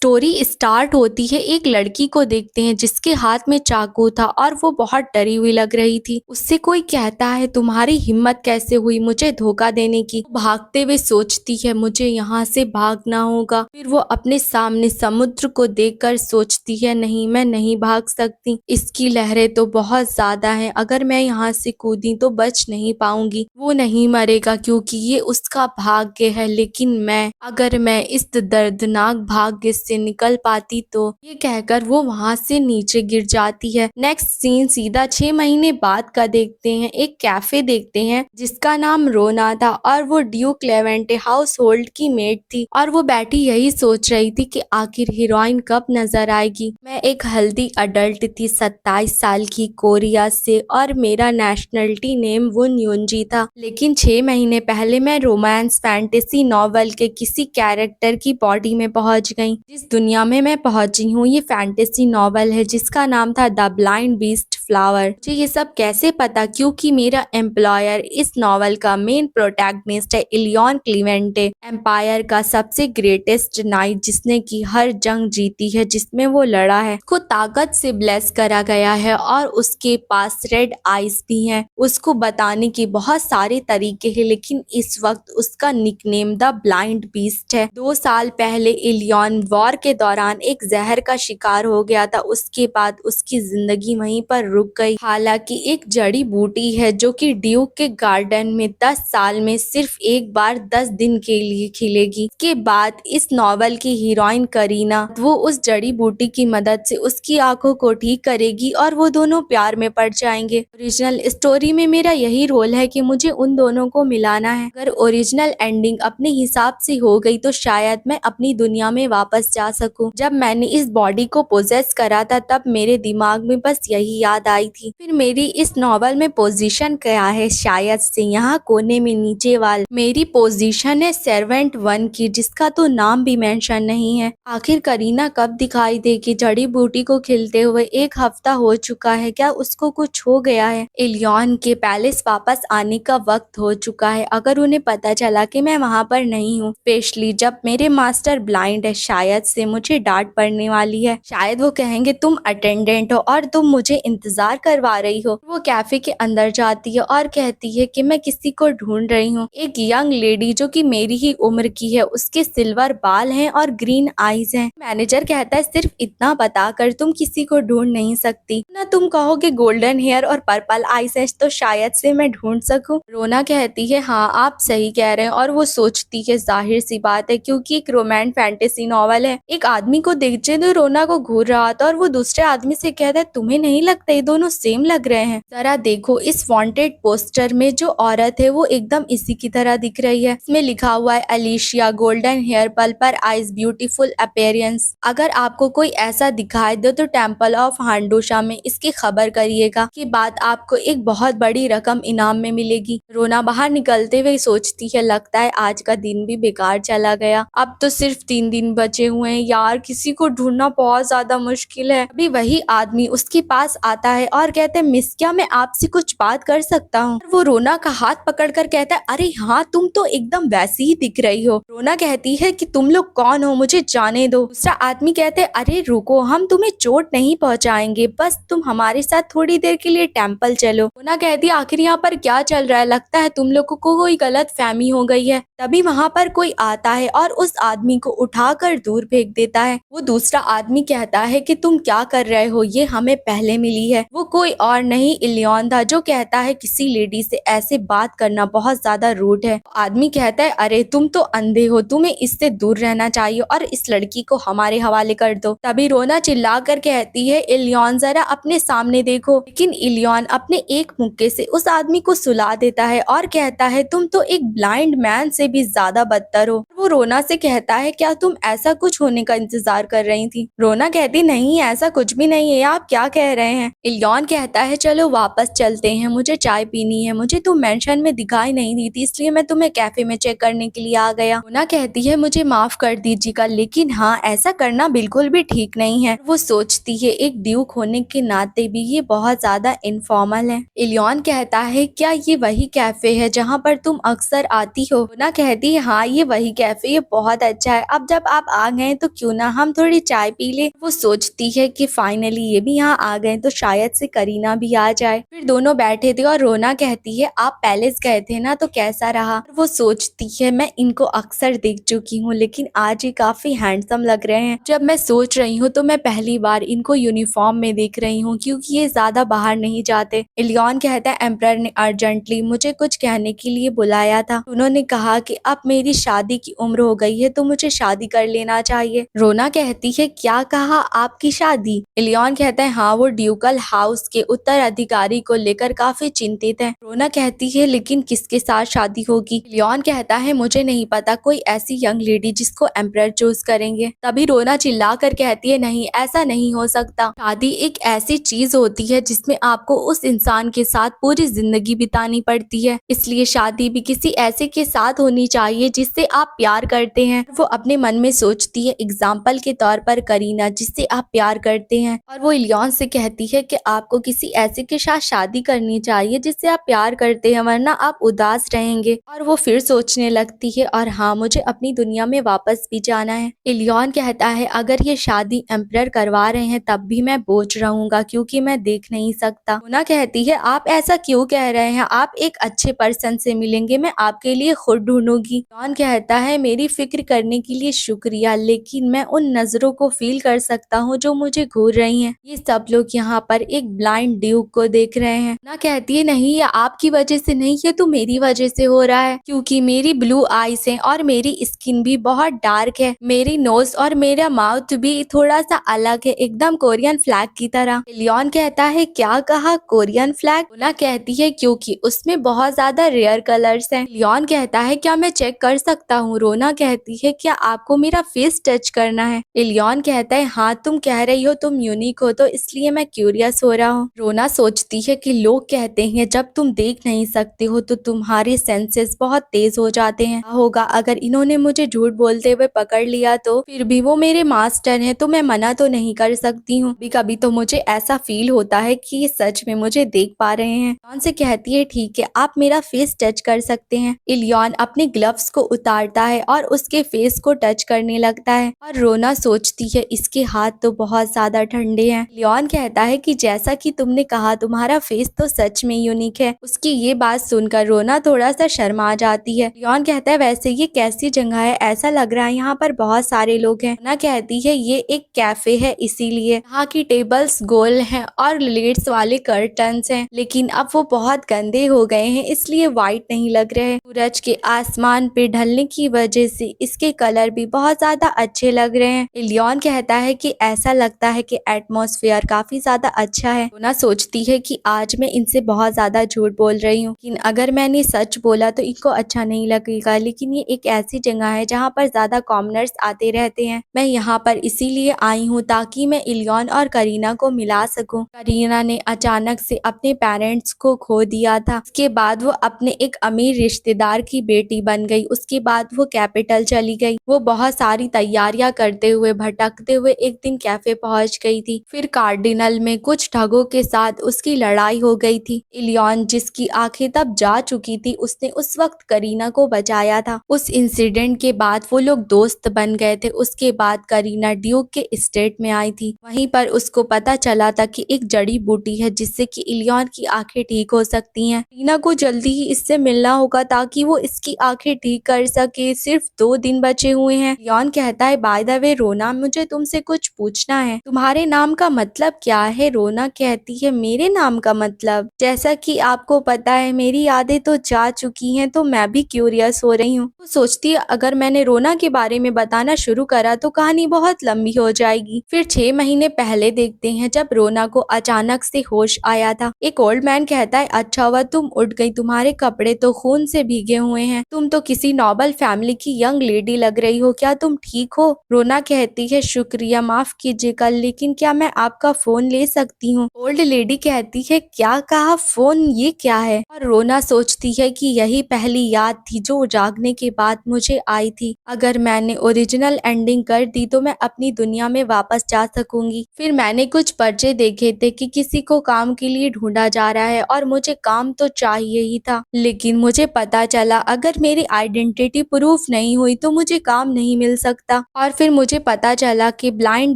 Story start होती है एक लड़की को देखते हैं जिसके हाथ में चाकू था और वो बहुत डरी हुई लग रही थी। उससे कोई कहता है तुम्हारी हिम्मत कैसे हुई मुझे धोखा देने की। वो भागते हुए सोचती है मुझे यहाँ से भागना होगा। फिर वो अपने सामने समुद्र को देखकर सोचती है नहीं मैं नहीं भाग सकती, इसकी लहरें तो बहुत ज्यादा हैं, अगर मैं यहाँ से कूदी तो बच नहीं पाऊंगी। वो नहीं मरेगा क्योंकि ये उसका भाग्य है, लेकिन अगर मैं इस दर्दनाक भाग्य से निकल पाती तो। ये कहकर वो वहां से नीचे गिर जाती है। नेक्स्ट सीन सीधा 6 महीने बाद का देखते हैं। एक कैफे देखते हैं जिसका नाम रोना था और वो ड्यूक लेवेंटे हाउस होल्ड की मेड थी और वो बैठी यही सोच रही थी कि आखिर हीरोइन कब नजर आएगी। मैं एक हेल्दी अडल्ट थी, 27 साल की, कोरिया से, और मेरा नेशनलिटी नेम वुन युनजी था। लेकिन 6 महीने पहले मैं रोमांस फैंटेसी नॉवल के किसी कैरेक्टर की बॉडी में पहुंच गई। जिस दुनिया में मैं पहुंची हूँ ये फैंटेसी नॉवल है जिसका नाम था द ब्लाइंड बीस्ट फ्लावर। मुझे ये सब कैसे पता? क्योंकि मेरा एम्प्लॉयर इस नॉवल का मेन प्रोटैगनिस्ट है इलियन क्लीवेंटे, एम्पायर का सबसे ग्रेटेस्ट नाइट जिसने की हर जंग जीती है जिसमें वो लड़ा है। उसको ताकत से ब्लेस करा गया है और उसके पास रेड आइज भी हैं। उसको बताने के बहुत सारे तरीके हैं लेकिन इस वक्त उसका निकनेम द ब्लाइंड बीस्ट है। 2 साल पहले इलियन वॉर के दौरान एक जहर का शिकार हो गया था। उसके बाद उसकी जिंदगी वहीं पर रुक गई। हालांकि एक जड़ी बूटी है जो कि ड्यूक के गार्डन में 10 साल में सिर्फ एक बार 10 दिन के लिए खिलेगी। के बाद इस नॉवल की हीरोइन करीना वो उस जड़ी बूटी की मदद से उसकी आंखों को ठीक करेगी और वो दोनों प्यार में पड़ जाएंगे। ओरिजिनल स्टोरी में मेरा यही रोल है कि मुझे उन दोनों को मिलाना है। अगर ओरिजिनल एंडिंग अपने हिसाब से हो गई तो शायद मैं अपनी दुनिया में वापस जा सकूं। जब मैंने इस बॉडी को पोजेस करा था तब मेरे दिमाग में बस यही याद आई थी। फिर मेरी इस नॉवल में पोजीशन क्या है? शायद से यहाँ कोने में नीचे वाल मेरी पोजीशन है सर्वेंट 1 की, जिसका तो नाम भी मेंशन नहीं है। आखिर करीना कब दिखाई देगी? जड़ी बूटी को खिलते हुए 1 हफ्ता हो चुका है, क्या उसको कुछ हो गया है? इलियन के पैलेस वापस आने का वक्त हो चुका है। अगर उन्हें पता चला कि मैं वहाँ पर नहीं हूँ, स्पेशली जब मेरे मास्टर ब्लाइंड है, शायद से मुझे डांट पड़ने वाली है। शायद वो कहेंगे तुम अटेंडेंट हो और तुम मुझे इंतजार करवा रही हो। वो कैफे के अंदर जाती है और कहती है कि मैं किसी को ढूंढ रही हूँ, एक यंग लेडी जो कि मेरी ही उम्र की है, उसके सिल्वर बाल हैं और ग्रीन आईज हैं। मैनेजर कहता है सिर्फ इतना बताकर तुम किसी को ढूंढ नहीं सकती ना, तुम कहोगे गोल्डन हेयर और पर्पल आईज है तो शायद से मैं ढूंढ सकूं। रोना कहती है हाँ आप सही कह रहे हैं और वो सोचती है जाहिर सी बात है क्योंकि एक रोमांस फैंटेसी नॉवल है। एक आदमी को देखते तो रोना को घूर रहा था और वो दूसरे आदमी से कहता है तुम्हें नहीं लगता ये दोनों सेम लग रहे हैं? जरा देखो इस वांटेड पोस्टर में जो औरत है वो एकदम इसी की तरह दिख रही है। इसमें लिखा हुआ है Alicia, golden hair, purple eyes, beautiful appearance. अगर आपको कोई ऐसा दिखाई दे तो टेम्पल ऑफ हांडोशा में इसकी खबर करिएगा कि बाद आपको एक बहुत बड़ी रकम इनाम में मिलेगी। रोना बाहर निकलते हुए सोचती है लगता है आज का दिन भी बेकार चला गया, अब तो सिर्फ 3 दिन बचे हुए हैं यार, किसी को ढूंढना बहुत ज्यादा मुश्किल है। अभी वही आदमी उसके पास आता है और कहते हैं मिस क्या मैं आपसे कुछ बात कर सकता हूँ? वो रोना का हाथ पकड़कर कहता है अरे हाँ तुम तो एकदम वैसी ही दिख रही हो। रोना कहती है कि तुम लोग कौन हो, मुझे जाने दो। दूसरा आदमी कहते हैं अरे रुको, हम तुम्हें चोट नहीं पहुँचाएंगे, बस तुम हमारे साथ थोड़ी देर के लिए टेम्पल चलो। रोना कहती है आखिर यहाँ पर क्या चल रहा है, लगता है तुम लोगों को कोई गलत फहमी हो गई है। तभी वहाँ पर कोई आता है और उस आदमी को उठाकर दूर फेंक देता है। वो दूसरा आदमी कहता है कि तुम क्या कर रहे हो, ये हमें पहले मिली है। वो कोई और नहीं इलियन था जो कहता है किसी लेडी से ऐसे बात करना बहुत ज्यादा रूड है। आदमी कहता है अरे तुम तो अंधे हो, तुम्हें इससे दूर रहना चाहिए और इस लड़की को हमारे हवाले कर दो। तभी रोना चिल्ला कर कहती है इलियन जरा अपने सामने देखो। लेकिन इलियन अपने एक मुक्के से उस आदमी को सुला देता है और कहता है तुम तो एक ब्लाइंड मैन से भी ज्यादा बदतर हो। वो रोना से कहता है क्या तुम ऐसा कुछ होने का इंतजार कर रही थी? रोना कहती नहीं ऐसा कुछ भी नहीं है, आप क्या कह रहे हैं? इलियॉन कहता है चलो वापस चलते हैं, मुझे चाय पीनी है, मुझे तुम मेंशन में दिखाई नहीं दी थी इसलिए मैं तुम्हें कैफे में चेक करने के लिए आ गया। रोना कहती है मुझे माफ कर दीजिएगा, लेकिन हाँ ऐसा करना बिल्कुल भी ठीक नहीं है। वो सोचती है एक ड्यूक होने के नाते भी ये बहुत ज्यादा इनफॉर्मल है। इलियॉन कहता है क्या ये वही कैफे है जहाँ पर तुम अक्सर आती हो? रोना कहती है हाँ ये वही कैफे, ये बहुत अच्छा है, अब जब आप आ गए तो क्यों ना हम थोड़ी चाय पी ले। वो सोचती है कि फाइनली ये भी यहाँ आ गए तो शायद से करीना भी आ जाए। फिर दोनों बैठे थे और रोना कहती है आप पैलेस गए थे ना तो कैसा रहा? वो सोचती है मैं इनको अक्सर देख चुकी हूँ लेकिन आज ये काफी हैंडसम लग रहे हैं। जब मैं सोच रही हूँ तो मैं पहली बार इनको यूनिफॉर्म में देख रही हूँ क्योंकि ये ज्यादा बाहर नहीं जाते। इलियॉन कहता है एम्परर ने अर्जेंटली मुझे कुछ कहने के लिए बुलाया था, उन्होंने कहा कि अब मेरी शादी की उम्र हो गई है तो मुझे शादी कर लेना चाहिए। रोना कहती है क्या कहा, आपकी शादी? इलियॉन कहता है हाँ वो ड्यूकल हाउस के उत्तराधिकारी को लेकर काफी चिंतित है। रोना कहती है लेकिन किसके साथ शादी होगी? इलियॉन कहता है मुझे नहीं पता, कोई ऐसी यंग लेडी जिसको एम्परर चूज करेंगे। तभी रोना चिल्ला कर कहती है नहीं ऐसा नहीं हो सकता, शादी एक ऐसी चीज होती है जिसमें आपको उस इंसान के साथ पूरी जिंदगी बितानी पड़ती है, इसलिए शादी भी किसी ऐसे के साथ होनी चाहिए जिससे आप प्यार करते हैं। वो अपने मन में सोचती है एग्जाम्पल के तौर पर करीना जिससे आप प्यार करते हैं, और वो इलियॉन से कहती है कि आपको किसी ऐसे के साथ शादी करनी चाहिए जिससे आप प्यार करते हैं वरना आप उदास रहेंगे। और वो फिर सोचने लगती है और हाँ मुझे अपनी दुनिया में वापस भी जाना है। इलियॉन कहता है अगर ये शादी एम्परर करवा रहे हैं तब भी मैं बोझ रहूंगा क्योंकि मैं देख नहीं सकता। रोना कहती है आप ऐसा क्यों कह रहे हैं, आप एक अच्छे पर्सन से मिलेंगे, मैं आपके लिए खुद ढूंढूंगी। इलियॉन कहता है मेरी फिक्र करने के लिए शुक्रिया, लेकिन मैं उन नजरों को फील कर सकता हूँ जो मुझे घूर रही हैं। ये सब लोग यहाँ पर एक ब्लाइंड ड्यूक को देख रहे हैं। ना कहती है नहीं ये आपकी वजह से नहीं, ये तो मेरी वजह से हो रहा है क्योंकि मेरी ब्लू आईज है और मेरी स्किन भी बहुत डार्क है, मेरी नोज और मेरा माउथ भी थोड़ा सा अलग है, एकदम कोरियन फ्लैग की तरह। इलियॉन कहता है क्या कहा, कोरियन फ्लैग? रोना कहती है क्योंकि उसमें बहुत ज्यादा रेयर कलर्स हैं। इलियॉन कहता है क्या मैं चेक कर सकता हूँ? रोना कहती है क्या आपको मेरा फेस टच करना है? इलियॉन कहता है हाँ तुम कह रही हो तुम यूनिक हो तो इसलिए मैं क्यूरियस हो रहा हूँ। रोना सोचती है कि लोग कहते हैं जब तुम देख नहीं सकते हो तो तुम्हारे सेंसेस बहुत तेज हो जाते हैं। क्या होगा अगर इन्होंने मुझे झूठ बोलते हुए पकड़ लिया तो? फिर भी वो मेरे मास्टर हैं तो मैं मना तो नहीं कर सकती हूँ। कभी कभी तो मुझे ऐसा फील होता है कि ये सच में मुझे देख पा रहे हैं। इलियॉन से कहती है ठीक है आप मेरा फेस टच कर सकते हैं। इलियॉन अपने ग्लव्स को उतारता है और उसके फेस को टच करने लगता है और रोना सोचती है इसके हाथ तो बहुत ज्यादा ठंडे हैं। इलियॉन कहता है कि जैसा कि तुमने कहा तुम्हारा फेस तो सच में यूनिक है। उसकी ये बात सुनकर रोना थोड़ा सा शर्मा जाती है। इलियॉन कहता है वैसे ये कैसी जगह है, ऐसा लग रहा है यहाँ पर बहुत सारे लोग हैं। रोना कहती है ये एक कैफे है इसीलिए यहाँ की टेबल्स गोल हैं और लेड्स वाले कर्टन्स हैं, लेकिन अब वो बहुत गंदे हो गए हैं इसलिए व्हाइट नहीं लग रहे। सूरज के आसमान पे ढलने की वजह से इसके कलर भी बहुत ज्यादा अच्छे लग रहे हैं। इलियॉन कहता है कि ऐसा लगता है कि एटमॉस्फेयर काफी ज्यादा अच्छा है। रोना सोचती है कि आज मैं इनसे बहुत ज्यादा झूठ बोल रही हूँ, लेकिन अगर मैंने सच बोला तो इनको अच्छा नहीं लगेगा, लेकिन ये एक ऐसी जगह है जहाँ पर ज्यादा कॉमनर्स आते रहते हैं। मैं यहाँ पर इसीलिए आई हूँ ताकि मैं इलियॉन और करीना को मिला सकूं। करीना ने अचानक से अपने पेरेंट्स को खो दिया था, उसके बाद वो अपने एक अमीर रिश्तेदार की बेटी बन गई, उसके बाद वो कैपिटल चली गई। वो बहुत सारी तैयारियां करते हुए भटकते हुए एक दिन कैफे पहुंच गई थी। फिर कार्डिनल में कुछ ठगों के साथ उसकी लड़ाई हो गई थी। इलियॉन जिसकी आंखें तब जा चुकी थी उसने उस वक्त करीना को बचाया था। उस इंसिडेंट के बाद वो लोग दोस्त बन गए थे। उसके बाद करीना ड्यूक के स्टेट में आई थी, वहीं पर उसको पता चला था कि एक जड़ी बूटी है जिससे कि इलियॉन की आंखें ठीक हो सकती हैं। करीना को जल्दी ही इससे मिलना होगा ताकि वो इसकी आंखें ठीक कर सके। सिर्फ 2 दिन बचे हुए हैं। इलियॉन कहता है बाय द वे रोना मुझे तुमसे कुछ पूछना है, तुम्हारे नाम का मतलब क्या है? रोना कहती है मेरे नाम का मतलब, जैसा कि आपको पता है मेरी यादें तो जा चुकी हैं तो मैं भी क्यूरियस हो रही हूँ। तो सोचती है अगर मैंने रोना के बारे में बताना शुरू करा तो कहानी बहुत लंबी हो जाएगी। फिर 6 महीने पहले देखते हैं जब रोना को अचानक से होश आया था। एक ओल्ड मैन कहता है अच्छा हुआ तुम उठ गई, तुम्हारे कपड़े तो खून से भीगे हुए हैं, तुम तो किसी नोबल फैमिली की यंग लेडी लग रही हो, क्या तुम ठीक हो? रोना कहती है शुक्रिया, माफ कीजिएगा लेकिन क्या मैं आपका फोन ले सकती सकती हूँ। ओल्ड लेडी कहती है क्या कहा, फोन ये क्या है? और रोना सोचती है कि यही पहली याद थी जो जागने के बाद मुझे आई थी। अगर मैंने ओरिजिनल एंडिंग कर दी तो मैं अपनी दुनिया में वापस जा सकूंगी। फिर मैंने कुछ पर्चे देखे थे कि किसी को काम के लिए ढूंढा जा रहा है और मुझे काम तो चाहिए ही था, लेकिन मुझे पता चला अगर मेरी आइडेंटिटी प्रूफ नहीं हुई तो मुझे काम नहीं मिल सकता। और फिर मुझे पता चला कि ब्लाइंड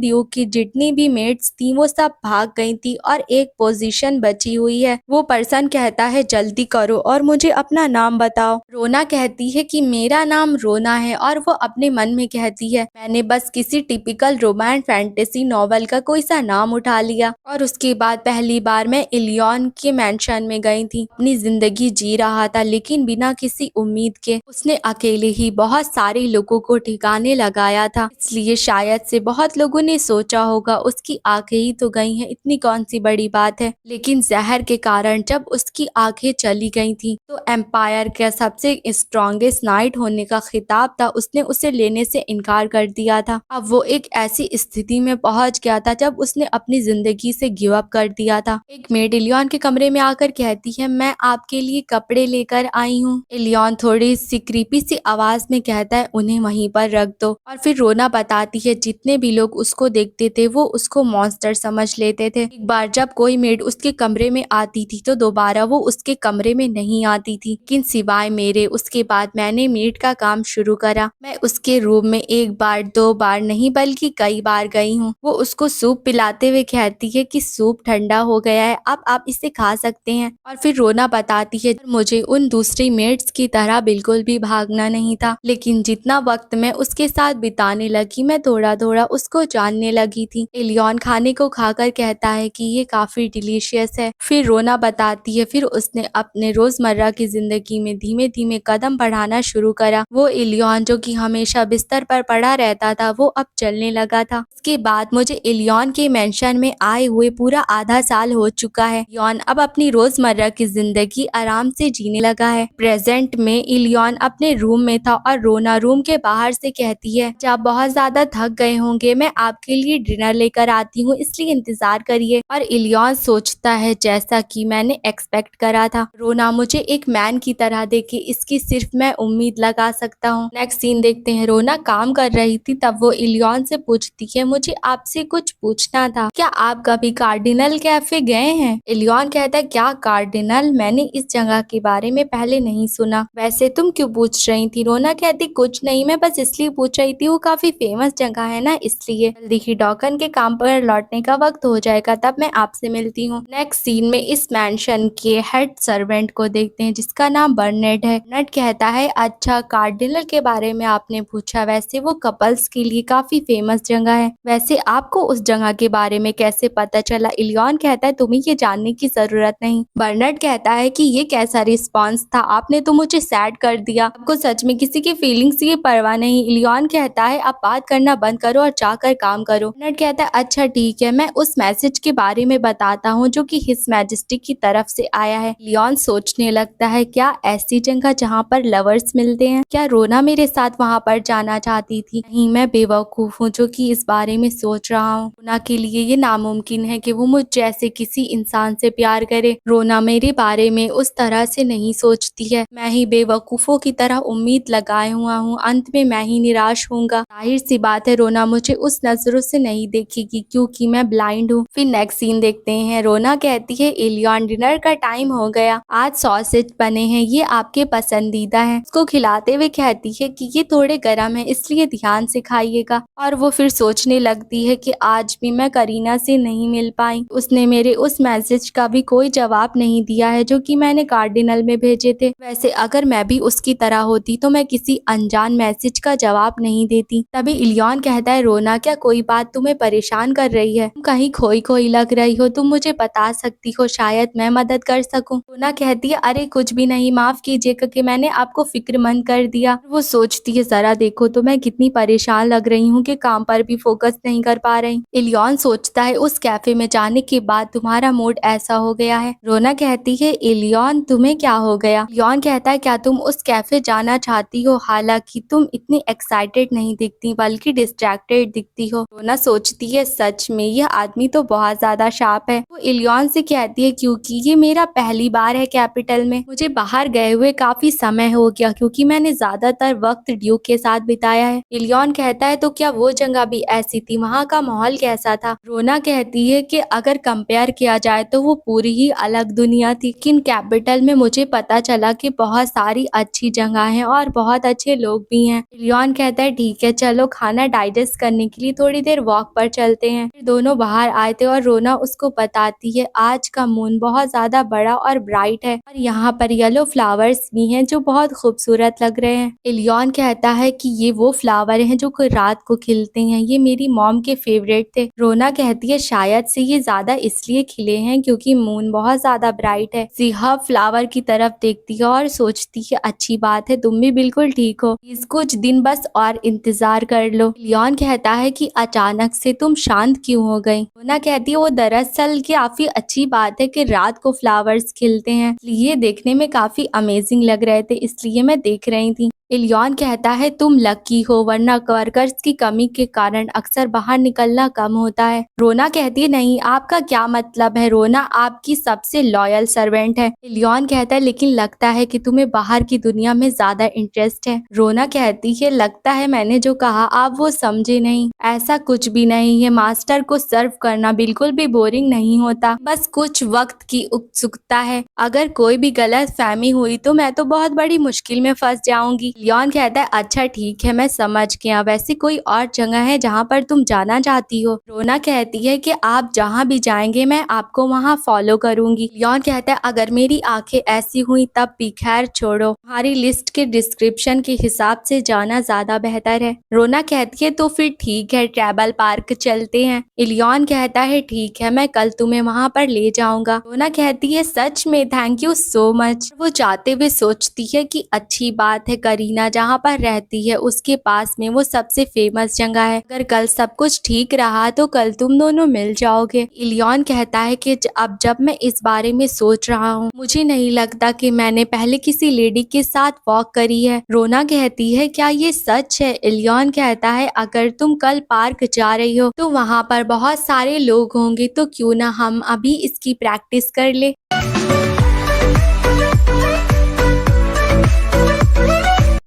ड्यूक की जितनी भी मेट्स थी वो सब भाग गई थी और एक पोजीशन बची हुई है। वो पर्सन कहता है जल्दी करो और मुझे अपना नाम बताओ। रोना कहती है कि मेरा नाम रोना है और वो अपने मन में कहती है मैंने बस किसी टिपिकल रोमांस फैंटेसी नॉवल का कोई सा नाम उठा लिया। और उसके बाद पहली बार मैं इलियन के मेंशन में गई थी। अपनी जिंदगी जी रहा था लेकिन बिना किसी उम्मीद के। उसने अकेले ही बहुत सारे लोगों को ठिकाने लगाया था, इसलिए शायद से बहुत लोगों ने सोचा होगा उसकी आंखें ही तो गई हैं, इतनी कौन सी बड़ी बात है। लेकिन जहर के कारण जब उसकी आंखें चली गई थी तो एम्पायर का सबसे स्ट्रॉन्गेस्ट नाइट होने का खिताब था, उसने उसे लेने से इनकार कर दिया था। अब वो एक ऐसी स्थिति में पहुंच गया था जब उसने अपनी जिंदगी से गिव अप कर दिया था। एक मेड इलियन के कमरे में आकर कहती है मैं आपके लिए कपड़े लेकर आई हूँ। इलियन थोड़ी सी क्रीपी सी आवाज में कहता है उन्हें वहीं पर रख दो। और फिर रोना बताती है जितने भी लोग उसको देखते थे वो उसको मॉन्स्टर समझ लेते थे। एक बार जब कोई मेड उसके कमरे में आती थी तो दोबारा वो उसके कमरे में नहीं आती थी, लेकिन सिवाय मेरे। उसके बाद मैंने मेड का काम शुरू करा। मैं उसके रूम में एक बार दो बार नहीं बल्कि कई बार गई हूँ। वो उसको सूप पिलाते हुए कहती है कि सूप ठंडा हो गया है, अब आप इसे खा सकते हैं। और फिर रोना बताती है मुझे उन दूसरी मेड्स की तरह बिल्कुल भी भागना नहीं था, लेकिन जितना वक्त मैं उसके साथ बिताने लगी मैं थोड़ा थोड़ा उसको जानने लगी थी। इलियन खाने को खाकर कहता है कि ये काफी डिलीशियस है। फिर रोना बताती है फिर उसने अपने रोजमर्रा की जिंदगी में धीमे धीमे कदम बढ़ाना शुरू करा। वो इलियन जो कि हमेशा बिस्तर पर पड़ा रहता था वो अब चलने लगा था। उसके बाद मुझे इलियन के मेंशन में आए हुए पूरा आधा साल हो चुका है। इलियन अब अपनी रोजमर्रा की जिंदगी आराम से जीने लगा है। प्रेजेंट में इलियन अपने रूम में था और रोना रूम के बाहर से कहती है जब बहुत ज्यादा थक गए होंगे मैं आपके लिए डिनर लेकर आती हूँ, इसलिए इंतजार करिए। और इलियन सोचता है जैसा कि मैंने एक्सपेक्ट करा था, रोना मुझे एक मैन की तरह देखे, इसकी सिर्फ मैं उम्मीद लगा सकता हूँ। नेक्स्ट सीन देखते हैं। रोना काम कर रही थी तब वो इलियन से पूछती है मुझे आपसे कुछ पूछना था, क्या आप कभी कार्डिनल कैफे गए हैं? इलियन कहता है क्या कार्डिनल, मैंने इस जगह के बारे में पहले नहीं सुना। वैसे तुम क्यों पूछ रही थी? रोना कहती कुछ नहीं, मैं बस इसलिए पूछ रही थी, वो काफी फेमस जगह है ना इसलिए। जल्दी ही डॉकन के काम पर लौटने का वक्त हो जाएगा तब मैं आपसे मिलती हूँ। नेक्स्ट सीन में इस मैंशन के हेड सर्वेंट को देखते हैं जिसका नाम बर्नेट है। बर्नेट कहता है अच्छा कार्डिनल के बारे में आपने पूछा, वैसे वो कपल्स के लिए काफी फेमस जगह है, वैसे आपको उस जगह के बारे में कैसे पता चला? इलियन कहता है तुम्हें ये जानने की जरूरत नहीं। बर्नार्ड कहता है कि ये कैसा रिस्पांस था, आपने तो मुझे सैड कर दिया, आपको सच में किसी की फीलिंग्स की परवाह नहीं। इलियन कहता है आप बात करना बंद करो और जाकर काम करो। बर्नार्ड कहता है अच्छा ठीक है, मैं उस मैसेज के बारे में बताता हूँ जो कि हिज मैजेस्टी की तरफ से आया है। इलियन सोचने लगता है क्या ऐसी जगह जहाँ पर लवर्स मिलते हैं, क्या रोना मेरे साथ वहाँ पर जाना चाहती थी? नहीं, मैं बेवकूफ हूँ जो कि इस बारे में सोच रहा हूँ। रोना के लिए ये नामुमकिन है कि वो मुझ जैसे किसी इंसान से प्यार करे। रोना मेरे बारे में उस तरह से नहीं सोचती है, मैं ही बेवकूफों की तरह उम्मीद लगाए हुआ हूँ, अंत में मैं ही निराश होऊंगा। जाहिर सी बात है रोना मुझे उस नजरों से नहीं देखेगी क्योंकि मैं ब्लाइंड हूँ। फिर नेक्स्ट सीन देखते हैं। रोना कहती है इलियन डिनर का टाइम हो गया, आज सॉसेज बने हैं, ये आपके पसंदीदा हैं। उसको खिलाते हुए कहती है कि ये थोड़े गर्म है इसलिए ध्यान से खाइएगा। और वो फिर सोचने लगती है कि आज भी मैं करीना से नहीं मिल पाई, उसने मेरे उस मैसेज का भी कोई जवाब नहीं दिया है जो कि मैंने कार्डिनल में भेजे थे। वैसे अगर मैं भी उसकी तरह होती तो मैं किसी अनजान मैसेज का जवाब नहीं देती। तभी इलियन कहता है रोना क्या कोई बात तुम्हें परेशान कर रही है, तुम कहीं खोई खोई लग रही हो, तुम मुझे बता सकती हो, शायद मैं मदद कर सकूं। रोना कहती है अरे कुछ भी नहीं, माफ कीजिएगा कि मैंने आपको फिक्रमंद कर दिया। वो सोचती है जरा देखो तो मैं कितनी परेशान लग रही हूँ कि काम पर भी फोकस नहीं कर पा रही। इलियन सोचता है उस कैफे में जाने के बाद तुम्हारा मूड ऐसा हो गया है। रोना कहती है इलियन तुम्हें क्या हो गया? इलियन कहता है क्या तुम उस कैफे जाना चाहती हो, हालांकि तुम इतनी एक्साइटेड नहीं दिखती बल्कि डिस्ट्रैक्टेड दिखती हो। रोना सोचती है सच में यह आदमी तो बहुत बहुत ज्यादा शार्प है। वो इलियन से कहती है क्योंकि ये मेरा पहली बार है कैपिटल में, मुझे बाहर गए हुए काफी समय हो गया क्योंकि मैंने ज्यादातर वक्त ड्यूक के साथ बिताया है। इलियन कहता है तो क्या वो जगह भी ऐसी थी, वहाँ का माहौल कैसा था? रोना कहती है कि अगर कंपेयर किया जाए तो वो पूरी ही अलग दुनिया थी, लेकिन कैपिटल में मुझे पता चला कि बहुत सारी अच्छी जगह हैं और बहुत अच्छे लोग भी हैं। इलियन कहता है ठीक है चलो खाना डाइजेस्ट करने के लिए थोड़ी देर वॉक पर चलते हैं। फिर दोनों बाहर आए थे और रोना उसको बताती है आज का मून बहुत ज्यादा बड़ा और ब्राइट है और यहाँ पर येलो फ्लावर्स भी हैं जो बहुत खूबसूरत लग रहे हैं। इलियन कहता है कि ये वो फ्लावर हैं जो रात को खिलते हैं, ये मेरी मॉम के फेवरेट थे। रोना कहती है शायद से ये ज्यादा इसलिए खिले हैं क्योंकि मून बहुत ज्यादा ब्राइट है। सिहा फ्लावर की तरफ देखती है और सोचती है अच्छी बात है, तुम भी बिल्कुल ठीक हो, इस कुछ दिन बस और इंतजार कर लो। लियोन कहता है कि अचानक से तुम शांत क्यों हो गई? रोना कहती है वो दरअसल काफी अच्छी बात है कि रात को फ्लावर्स खिलते हैं, ये देखने में काफी अमेजिंग लग रहे थे इसलिए मैं देख रही थी। इलियन कहता है तुम लकी हो वरना वर्कर्स की कमी के कारण अक्सर बाहर निकलना कम होता है। रोना कहती है नहीं आपका क्या मतलब है, रोना आपकी सबसे लॉयल सर्वेंट है। इलियन कहता है लेकिन लगता है कि तुम्हें बाहर की दुनिया में ज्यादा इंटरेस्ट है। रोना कहती है लगता है मैंने जो कहा आप वो समझे नहीं, ऐसा कुछ भी नहीं है, मास्टर को सर्व करना बिल्कुल भी बोरिंग नहीं होता, बस कुछ वक्त की उत्सुकता है, अगर कोई भी गलत फहमी हुई तो मैं तो बहुत बड़ी मुश्किल में फंस जाऊंगी। लियोन कहता है अच्छा ठीक है मैं समझ गया, वैसे कोई और जगह है जहाँ पर तुम जाना चाहती हो? रोना कहती है कि आप जहाँ भी जाएंगे मैं आपको वहाँ फॉलो करूंगी। लियोन कहता है अगर मेरी आंखें ऐसी हुई तब भी खैर छोड़ो, हमारी लिस्ट के डिस्क्रिप्शन के हिसाब से जाना ज्यादा बेहतर है। रोना कहती है तो फिर ठीक है ट्रैवल पार्क चलते हैं। इलियन कहता है ठीक है मैं कल तुम्हें वहाँ पर ले जाऊंगा। रोना कहती है सच में थैंक यू सो मच। वो जाते हुए सोचती है कि अच्छी बात है करीना जहाँ पर रहती है उसके पास में वो सबसे फेमस जगह है, अगर कल सब कुछ ठीक रहा तो कल तुम दोनों मिल जाओगे। इलियन कहता है कि अब जब मैं इस बारे में सोच रहा हूँ मुझे नहीं लगता कि मैंने पहले किसी लेडी के साथ वॉक करी है। रोना कहती है क्या ये सच है? इलियन कहता है अगर तुम कल पार्क जा रही हो तो वहाँ पर बहुत सारे लोग होंगे तो क्यों ना हम अभी इसकी प्रैक्टिस कर ले।